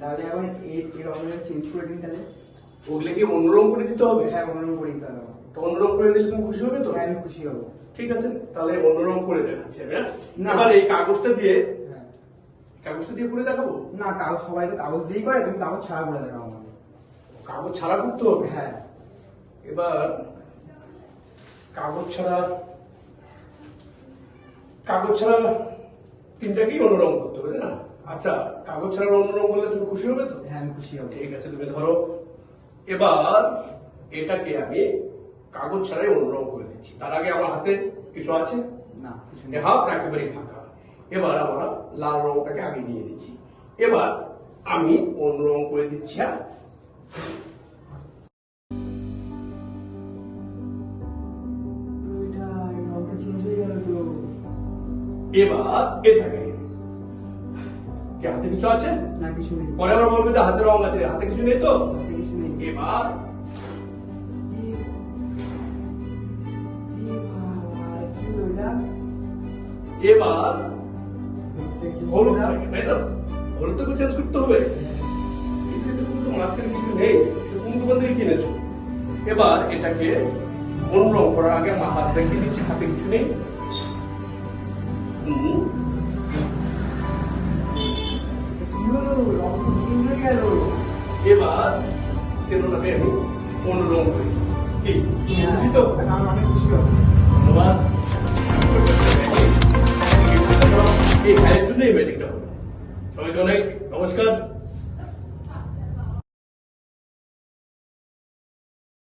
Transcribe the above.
তাহলে এখন এই রঙটা চেঞ্জ করে দিন তাহলে। ওগুলো কি অন্য রং করে দিতে হবে? হ্যাঁ, অন্য রং করে দিতে হবে। তো অন্য রং করে দিলে তুমি খুশি হবে তো? হ্যাঁ, আমি খুশি হবো। ঠিক আছে, তাহলে অন্য রং করে দেখাচ্ছি আমি। না। এবার এই কাগজটা দিয়ে হ্যাঁ। করে দেখাবো। না, কাগজ সবাই তো কাগজ দিয়েই করে, তুমি কাগজ ছাড়া করে দেখাও আমাকে। কাগজ ছাড়া করতে হবে? হ্যাঁ। এবার কাগজ ছাড়া তিনটাকেই অন্য রং করতে হবে না? আচ্ছা, কাগজ ছাড়া অন্য রং করলে তুমি খুশি হবে তো? হ্যাঁ, আমি খুশি হবো। ঠিক আছে, তুমি ধরো। এবার এটাকে আমি কাগজ ছাড়াই অন্য রং করে দিচ্ছি। তার আগে আমার হাতে কিছু আছে না, কিছু এ নেই। হাত একেবারেই ফাঁকা। এবার আমরা লাল রংটাকে আগে নিয়ে দিচ্ছি। এবার আমি অন্য রং করে দিচ্ছি। হ্যাঁ, এই রংটা চেঞ্জ হয়ে গেল তো। এবার এটাকে কি হাতে কিছু আছে? না, কিছু নেই। পরে আবার বলবে যে হাতে রং আছে, হাতে কিছু নেই তো? হাতে কিছু নেই। এবার কি হলো এটা? এবার হলুদ থাকে, তাই তো? হলুদ তো চেঞ্জ করতে হবে। কিন্তু এটা কিন্তু মাঝখানে কিছু নেই, কোন দোকান থেকে কিনেছো? এবার এটাকে অন্য রং করার আগে আমার হাত দেখিয়ে দিচ্ছি, হাতে কিছু নেই। কি হলো? রংটা চেঞ্জ হয়ে গেল। এবার তেরোটাকে আমি অন্য রং করি। কি খুশি তো? আমি অনেক খুশি হবো। ধন্যবাদ। এই ভাইয়ের জন্য এই ম্যাজিকটা হলো। সবাইকে অনেক নমস্কার।